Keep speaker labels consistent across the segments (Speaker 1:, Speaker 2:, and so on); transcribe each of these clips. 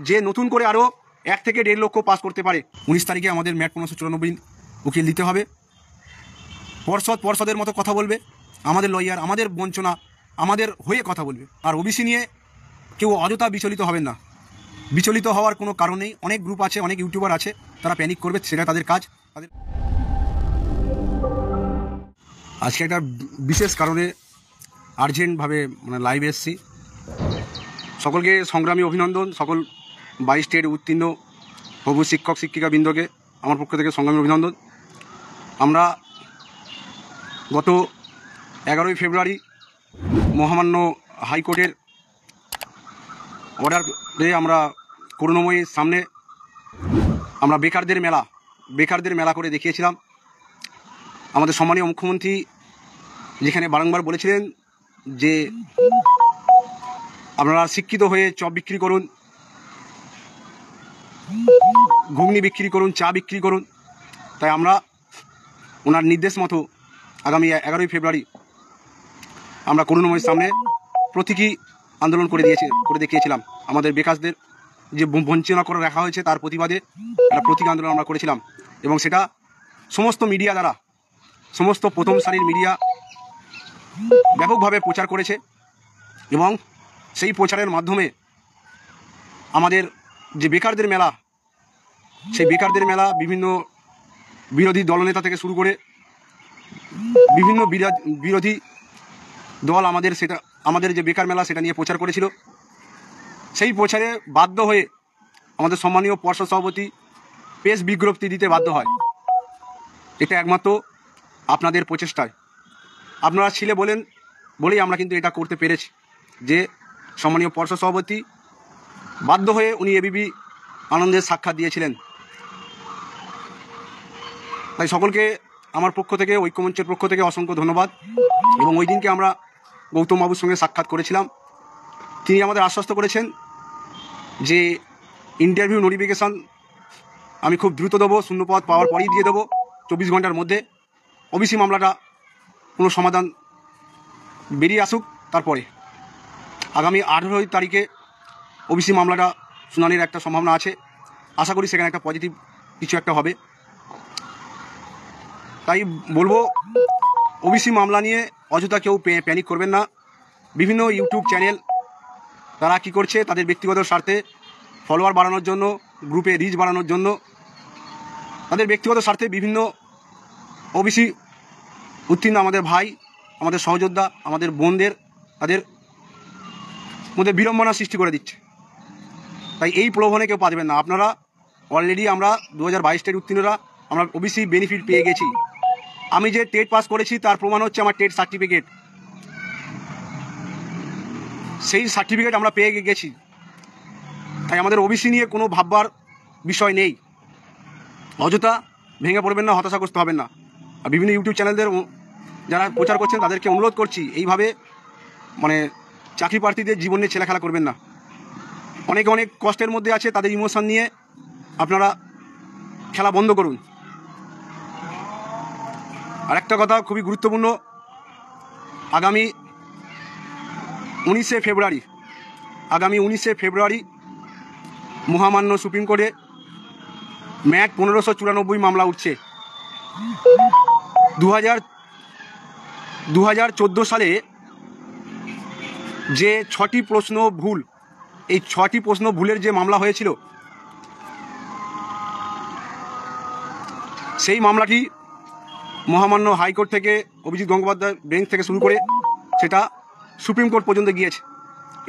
Speaker 1: যে নতুন করে আরও 1 থেকে 1.5 লক্ষ পাস করতে পারে। 19 তারিখে আমাদের ম্যাট 1594 উকিল দিতে হবে। পর্ষদের মতো কথা বলবে, আমাদের লয়ার, আমাদের বঞ্চনা, আমাদের হয়ে কথা বলবে। আর ওবিসি নিয়ে কেউ অযথা বিচলিত হবেন না, বিচলিত হওয়ার কোনো কারণ নেই। অনেক গ্রুপ আছে, অনেক ইউটিউবার আছে, তারা প্যানিক করবে, সেটা তাদের কাজ। আজকে একটা বিশেষ কারণে আর্জেন্টভাবে লাইভে এসেছি। সকলকে সংগ্রামী অভিনন্দন। সকল 22 স্টেট উত্তীর্ণ প্রভু শিক্ষক শিক্ষিকাবৃন্দকে আমার পক্ষ থেকে সংগ্রামী অভিনন্দন। আমরা গত 11ই ফেব্রুয়ারি মহামান্য হাইকোর্টের অর্ডারে আমরা করুণাময়ীর সামনে আমরা বেকারদের মেলা করে দেখিয়েছিলাম। আমাদের সম্মানীয় মুখ্যমন্ত্রী যেখানে বারংবার বলেছিলেন যে আপনারা শিক্ষিত হয়ে চপ বিক্রি করুন, ঘুগনি বিক্রি করুন, চা বিক্রি করুন। তাই আমরা ওনার নির্দেশ মতো আগামী 11ই ফেব্রুয়ারি আমরা করুণাময়ীর সামনে প্রতীকী আন্দোলন করে দেখিয়েছিলাম। আমাদের বেকারদের যে বঞ্চনা করে রাখা হয়েছে তার প্রতিবাদে একটা প্রতীকী আন্দোলন আমরা করেছিলাম, এবং সেটা সমস্ত মিডিয়া দ্বারা, সমস্ত প্রথম সারির মিডিয়া ব্যাপকভাবে প্রচার করেছে। এবং সেই প্রচারের মাধ্যমে আমাদের যে বেকারদের মেলা, সেই বেকারদের মেলা বিভিন্ন বিরোধী দলনেতা থেকে শুরু করে বিভিন্ন বিরোধী দল আমাদের যে বেকার মেলা সেটা নিয়ে প্রচার করেছিল। সেই প্রচারে বাধ্য হয়ে আমাদের সম্মানীয় পর্ষদ সভাপতি প্রেস বিজ্ঞপ্তি দিতে বাধ্য হয়। এটা একমাত্র আপনাদের প্রচেষ্টায়, আপনারা ছিলে বলেই আমরা কিন্তু এটা করতে পেরেছি, যে সম্মানীয় পর্ষদ সভাপতি বাধ্য হয়ে উনি এবিপি আনন্দের সাক্ষাৎ দিয়েছিলেন। তাই সকলকে আমার পক্ষ থেকে, ঐক্যমঞ্চের পক্ষ থেকে অসংখ্য ধন্যবাদ। এবং ওই দিনকে আমরা গৌতম বাবুর সঙ্গে সাক্ষাৎ করেছিলাম। তিনি আমাদের আশ্বস্ত করেছেন যে ইন্টারভিউ নোটিফিকেশান আমি খুব দ্রুত দেবো, শূন্যপদ পাওয়ার পরেই দিয়ে দেবো 24 ঘন্টার মধ্যে। ওবিসি মামলাটা কোনো সমাধান বেরিয়ে আসুক, তারপরে আগামী 18 তারিখে ওবিসি মামলাটা শুনানির একটা সম্ভাবনা আছে। আশা করি সেখানে একটা পজিটিভ কিছু একটা হবে। তাই বলবো, ওবিসি মামলা নিয়ে অযথা কেউ প্যানিক করবেন না। বিভিন্ন ইউটিউব চ্যানেল তারা কি করছে, তাদের ব্যক্তিগত স্বার্থে ফলোয়ার বাড়ানোর জন্য, গ্রুপে রিচ বাড়ানোর জন্য, তাদের ব্যক্তিগত স্বার্থে বিভিন্ন ওবিসি উত্তীর্ণ আমাদের ভাই, আমাদের সহযোদ্ধা, আমাদের বোনদের তাদের মধ্যে বিড়ম্বনা সৃষ্টি করে দিচ্ছে। তাই এই প্রলোভনে কেউ পা দেবেন না। আপনারা অলরেডি আমরা 2022 টেট উত্তীর্ণরা আমরা ওবিসি বেনিফিট পেয়ে গেছি। আমি যে টেট পাস করেছি তার প্রমাণ হচ্ছে আমার টেট সার্টিফিকেট। সেই সার্টিফিকেট আমরা পেয়ে গেছি। তাই আমাদের ওবিসি নিয়ে কোনো ভাববার বিষয় নেই। অযথা ভেঙে পড়বেন না, হতাশাগ্রস্ত হবেন না। আর বিভিন্ন ইউটিউব চ্যানেলদের যারা প্রচার করছেন তাদেরকে অনুরোধ করছি, এইভাবে চাকরি প্রার্থীদের জীবন নিয়ে ছেলেখেলা করবেন না। অনেক কষ্টের মধ্যে আছে, তাদের ইমোশন নিয়ে আপনারা খেলা বন্ধ করুন। আর একটা কথা খুবই গুরুত্বপূর্ণ, আগামী 19শে ফেব্রুয়ারি মহামান্য সুপ্রিম কোর্টে ম্যাট 1594 মামলা উঠছে। 2014 সালে যে 6টি প্রশ্ন ভুল, এই 6টি প্রশ্ন ভুলের যে মামলা হয়েছিল, সেই মামলাটি মহামান্য হাইকোর্ট থেকে অভিজিৎ গঙ্গোপাধ্যায় বেঞ্চ থেকে শুরু করে সেটা সুপ্রিম কোর্ট পর্যন্ত গিয়েছে।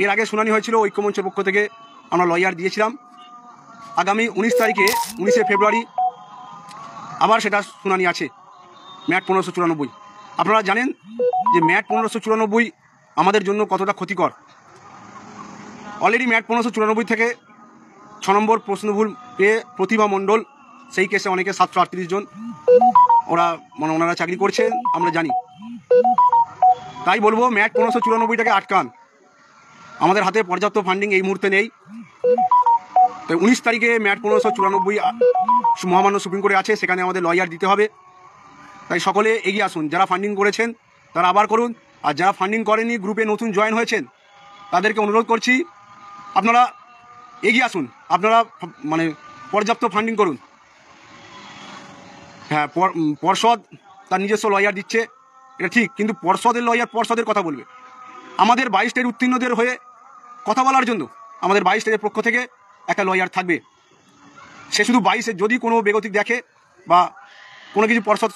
Speaker 1: এর আগে শুনানি হয়েছিল, ঐক্যমঞ্চের পক্ষ থেকে আমরা লয়ার দিয়েছিলাম। আগামী 19শে ফেব্রুয়ারি আবার সেটা শুনানি আছে, ম্যাট 1594। আপনারা জানেন যে ম্যাট 1594 আমাদের জন্য কতটা ক্ষতিকর। অলরেডি ম্যাট 1594 থেকে 6 নম্বর প্রশ্ন ভুল পেয়ে প্রতিভা মণ্ডল, সেই কেসে অনেকে 738 জন ওনারা চাকরি করছেন, আমরা জানি। তাই বলবো, ম্যাট 1594টাকে আটকান। আমাদের হাতে পর্যাপ্ত ফান্ডিং এই মুহূর্তে নেই। তাই 19 তারিখে ম্যাট 1594 মহামান্য সুপ্রিম কোর্টে আছে, সেখানে আমাদের লয়ার দিতে হবে। তাই সকলে এগিয়ে আসুন। যারা ফান্ডিং করেছেন তারা আবার করুন, আর যারা ফান্ডিং করেনি, গ্রুপে নতুন জয়েন হয়েছেন, তাদেরকে অনুরোধ করছি আপনারা এগিয়ে আসুন, আপনারা মানে পর্যাপ্ত ফান্ডিং করুন। হ্যাঁ, পর্ষদ তার নিজস্ব লয়ার দিচ্ছে, এটা ঠিক, কিন্তু পর্ষদের লয়ার পর্ষদের কথা বলবে। আমাদের 22 উত্তীর্ণদের হয়ে কথা বলার জন্য আমাদের 22 পক্ষ থেকে একটা লয়ার থাকবে। সে শুধু 22 যদি কোনো বেগতিক দেখে বা কোনো কিছু পর্ষদ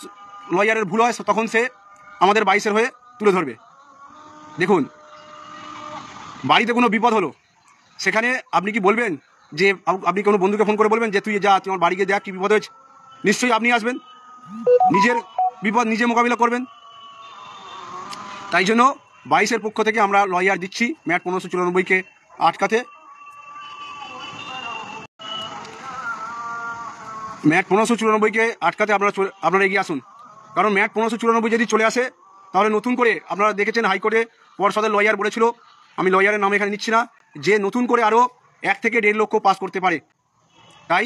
Speaker 1: লয়ারের ভুল হয়, তখন সে আমাদের 22 হয়ে তুলে ধরবে। দেখুন, বাড়িতে কোনো বিপদ হলো, সেখানে আপনি কি বলবেন যে আপনি কোনো বন্ধুকে ফোন করে বলবেন যে তুই যা, তুই আমার বাড়ি গিয়ে দেখ কী বিপদ হয়েছে? নিশ্চয়ই আপনি আসবেন, নিজের বিপদ নিজে মোকাবিলা করবেন। তাই জন্য 22 পক্ষ থেকে আমরা লয়ার দিচ্ছি ম্যাট 1594-কে আটকাতে। ম্যাট 1594-কে আটকাতে আপনারা এগিয়ে আসুন। কারণ ম্যাট 1594 যদি চলে আসে, তাহলে নতুন করে আপনারা দেখেছেন হাইকোর্টে পর্ষদের লয়ার বলেছিল, আমি লয়ারের নাম এখানে নিচ্ছি না, যে নতুন করে আরও 1 থেকে 1.5 লক্ষ পাস করতে পারে। তাই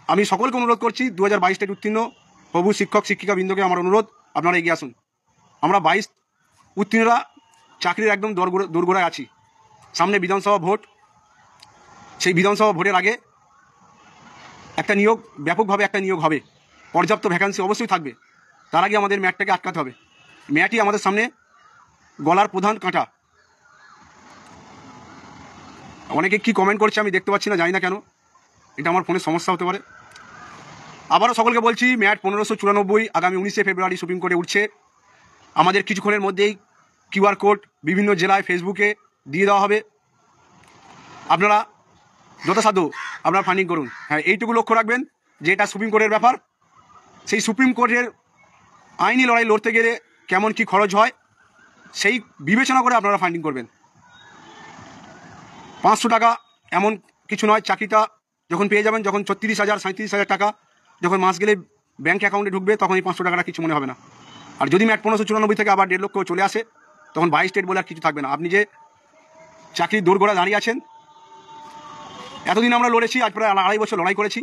Speaker 1: আমি সকলকে অনুরোধ করছি, 2022 উত্তীর্ণ প্রভু শিক্ষক শিক্ষিকাবৃন্দকে আমার অনুরোধ, আপনারা এগিয়ে আসুন। আমরা 22 উত্তীর্ণরা চাকরির একদম দোরগোড়ায় আছি। সামনে বিধানসভা ভোট, সেই বিধানসভা ভোটের আগে একটা নিয়োগ, ব্যাপকভাবে একটা নিয়োগ হবে, পর্যাপ্ত ভ্যাকান্সি অবশ্যই থাকবে। তার আগে আমাদের ম্যাটটাকে আটকাতে হবে। ম্যাটই আমাদের সামনে গলার প্রধান কাঁটা। অনেকে কি কমেন্ট করছে আমি দেখতে পাচ্ছি না, জানি না কেন, এটা আমার ফোনের সমস্যা হতে পারে। আবারও সকলকে বলছি, ম্যাট 1594 আগামী 19 ফেব্রুয়ারি সুপ্রিম কোর্টে উঠছে। আমাদের কিছুক্ষণের মধ্যেই QR কোড বিভিন্ন জেলায় ফেসবুকে দিয়ে দেওয়া হবে। আপনারা যথাসাধ্য আপনারা ফান্ডিং করুন। হ্যাঁ, এইটুকু লক্ষ্য রাখবেন যে এটা সুপ্রিম কোর্টের ব্যাপার। সেই সুপ্রিম কোর্টের আইনি লড়াই লড়তে গেলে কেমন কি খরচ হয়, সেই বিবেচনা করে আপনারা ফান্ডিং করবেন। 500 টাকা এমন কিছু নয়। চাকরিটা যখন পেয়ে যাবেন, যখন 36,000 37,000 টাকা যখন মাস গেলে ব্যাঙ্ক অ্যাকাউন্টে ঢুকবে, তখন এই 500 টাকাটা কিছু মনে হবে না। আর যদি ম্যাট 1594 থেকে আবার 1.5 লক্ষ চলে আসে, তখন 22 স্টেট বলে আর কিছু থাকবে না। আপনি যে চাকরির দোরগোড়ায় দাঁড়িয়ে আছেন, এতদিন আমরা লড়েছি, আজ প্রায় 2.5 বছর লড়াই করেছি,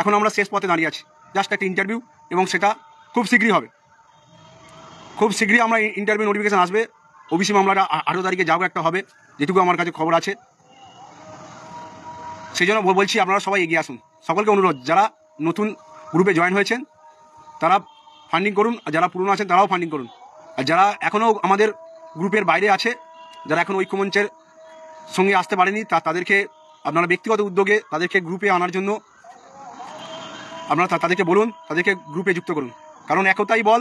Speaker 1: এখন আমরা শেষ পথে দাঁড়িয়ে আছি। জাস্ট একটা ইন্টারভিউ, এবং সেটা খুব শীঘ্রই হবে। খুব শীঘ্রই আমরা ইন্টারভিউ নোটিফিকেশান আসবে। ওবিসি মামলাটা 18 তারিখে যাবো একটা হবে, যেটুকু আমার কাছে খবর আছে। সেই জন্য বলছি আপনারা সবাই এগিয়ে আসুন। সকলকে অনুরোধ, যারা নতুন গ্রুপে জয়েন হয়েছেন তারা ফান্ডিং করুন, আর যারা পুরনো আছেন তারাও ফান্ডিং করুন। আর যারা এখনও আমাদের গ্রুপের বাইরে আছে, যারা এখন ঐক্যমঞ্চের সঙ্গে আসতে পারেনি, তাদেরকে আপনারা ব্যক্তিগত উদ্যোগে তাদেরকে গ্রুপে আনার জন্য আপনারা তাদেরকে বলুন, তাদেরকে গ্রুপে যুক্ত করুন। কারণ একতাই বল।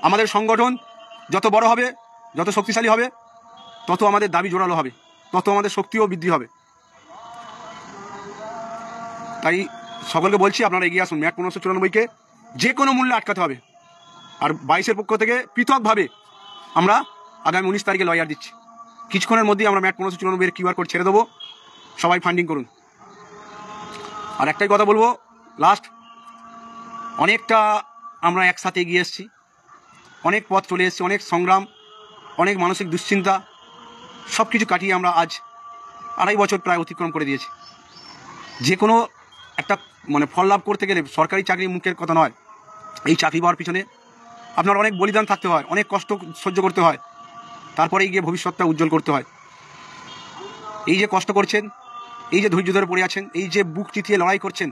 Speaker 1: আমাদের সংগঠন যত বড় হবে, যত শক্তিশালী হবে, তত আমাদের দাবি জোরালো হবে, তত আমাদের শক্তিও বৃদ্ধি হবে। তাই সকলকে বলছি আপনারা এগিয়ে আসুন। ম্যাট 1594-কে যে কোনো মূল্যে আটকাতে হবে। আর 22 পক্ষ থেকে পৃথকভাবে আমরা আগামী 19 তারিখে লয়ার দিচ্ছি। কিছুক্ষণের মধ্যেই আমরা ম্যাট 1594-এর QR কোড ছেড়ে দেবো। সবাই ফান্ডিং করুন। আর একটাই কথা বলবো লাস্ট, অনেকটা আমরা একসাথে এগিয়ে এসেছি, অনেক পথ চলে এসেছি, অনেক সংগ্রাম, অনেক মানসিক দুশ্চিন্তা, সব কিছু কাটিয়ে আমরা আজ 2.5 বছর প্রায় অতিক্রম করে দিয়েছি। যে কোনো একটা ফল লাভ করতে গেলে সরকারি চাকরি মুখের কথা নয়। এই চাকরি পাওয়ার পিছনে আপনার অনেক বলিদান থাকতে হয়, অনেক কষ্ট সহ্য করতে হয়, তারপরেই গিয়ে ভবিষ্যৎটা উজ্জ্বল করতে হয়। এই যে কষ্ট করছেন, এই যে ধৈর্য ধরে পড়ে আছেন, এই যে বুক চিতিয়ে লড়াই করছেন,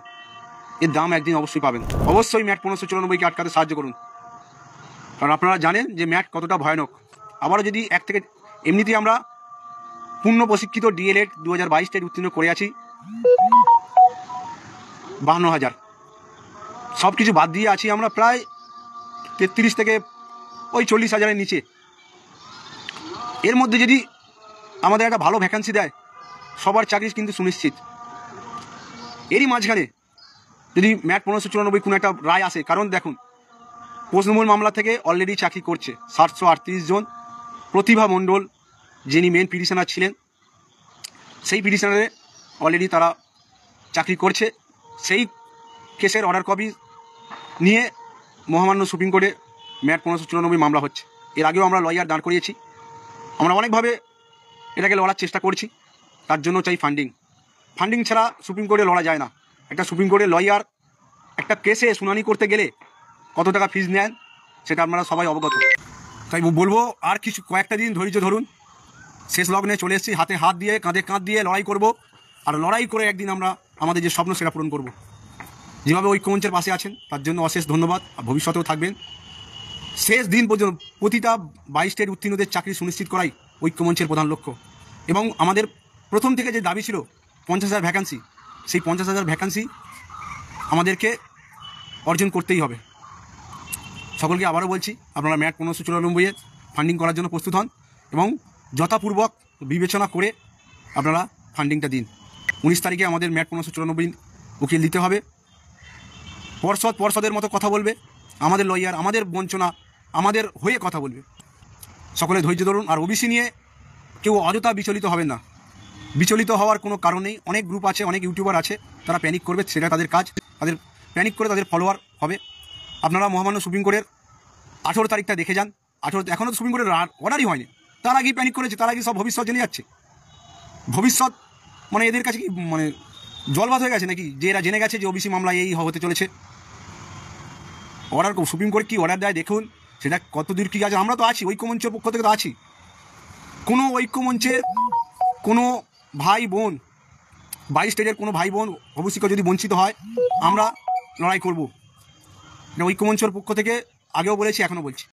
Speaker 1: এর দাম একদিন অবশ্যই পাবেন। অবশ্যই ম্যাট 1594-কে আটকাতে সাহায্য করুন। কারণ আপনারা জানেন যে ম্যাট কতটা ভয়ানক। আবারও যদি এমনিতেই আমরা পূর্ণ প্রশিক্ষিত DLED 2022 উত্তীর্ণ করে আছি 52,000। সব কিছু বাদ দিয়ে আছি আমরা প্রায় 33 থেকে 40,000-এর নিচে। এর মধ্যে যদি আমাদের একটা ভালো ভ্যাকান্সি দেয়, সবার চাকরি কিন্তু সুনিশ্চিত। এরই মাঝখানে যদি ম্যাট 1594 কোনো একটা রায় আসে, কারণ দেখুন প্রশ্নমূল মামলা থেকে অলরেডি চাকরি করছে 738 জন। প্রতিভা মণ্ডল যিনি মেন পিটিশনার ছিলেন, সেই পিটিশনারে অলরেডি তারা চাকরি করছে। সেই কেসের অর্ডার কপি নিয়ে মহামান্য সুপ্রিম কোর্টে ম্যাট 1594 মামলা হচ্ছে। এর আগেও আমরা লয়ার দাঁড় করিয়েছি। আমরা অনেকভাবে এটাকে লড়ার চেষ্টা করছি। তার জন্য চাই ফান্ডিং। ফান্ডিং ছাড়া সুপ্রিম কোর্টে লড়া যায় না। একটা সুপ্রিম কোর্টের লয়ার একটা কেসে শুনানি করতে গেলে কত টাকা ফিজ নেন, সেটা আপনারা সবাই অবগত। তাই বলবো আর কয়েকটা দিন ধৈর্য ধরুন। শেষ লগ্নে চলে এসেছি, হাতে হাত দিয়ে কাঁধে কাঁধ দিয়ে লড়াই করব। আর লড়াই করে একদিন আমরা আমাদের যে স্বপ্ন সেটা পূরণ করব। যেভাবে ঐক্যমঞ্চের পাশে আছেন তার জন্য অশেষ ধন্যবাদ, আর ভবিষ্যতেও থাকবেন। শেষ দিন পর্যন্ত প্রতিটা 22 স্টেট উত্তীর্ণদের চাকরি সুনিশ্চিত করাই ঐক্যমঞ্চের প্রধান লক্ষ্য। এবং আমাদের প্রথম থেকে যে দাবি ছিল 50,000 ভ্যাকান্সি, সেই 50,000 ভ্যাকান্সি আমাদেরকে অর্জন করতেই হবে। সকলকে আবারও বলছি, আপনারা ম্যাট 1594 ফান্ডিং করার জন্য প্রস্তুত হন এবং যথাপূর্বক বিবেচনা করে আপনারা ফান্ডিংটা দিন। 19 তারিখে আমাদের ম্যাট 1594 উকিল দিতে হবে। পর্ষদের মতো কথা বলবে, আমাদের লয়ার, আমাদের বঞ্চনা, আমাদের হয়ে কথা বলবে। সকলে ধৈর্য ধরুন। আর ওবিসি নিয়ে কেউ অযথা বিচলিত হবেন না, বিচলিত হওয়ার কোনো কারণ নেই। অনেক গ্রুপ আছে, অনেক ইউটিউবার আছে, তারা প্যানিক করবে, সেটা তাদের কাজ, তাদের প্যানিক করে তাদের ফলোয়ার হবে। আপনারা মহামান্য সুপ্রিম কোর্টের 18 তারিখটা দেখে যান। এখনও তো সুপ্রিম কোর্টের অর্ডারই হয়নি, তার আগেই প্যানিক করেছে, তার আগে সব ভবিষ্যৎ জেনে যাচ্ছে। ভবিষ্যৎ মানে এদের কাছে কি মানে জলভাত হয়ে গেছে নাকি, যে এরা জেনে গেছে যে ওবিসি মামলা এই হতে চলেছে। অর্ডার সুপ্রিম কোর্ট কি অর্ডার দেয় দেখুন, সেটা কত দূর কী আছে। আমরা তো আছি, ঐক্যমঞ্চের পক্ষ থেকে তো আছি। কোনো ঐক্যমঞ্চের কোনো ভাই বোন, 22 স্টেটের কোনো ভাই বোন ওবিসিকে যদি বঞ্চিত হয়, আমরা লড়াই করব। ঐক্যমঞ্চের পক্ষ থেকে আগেও বলেছি, এখনও বলছি।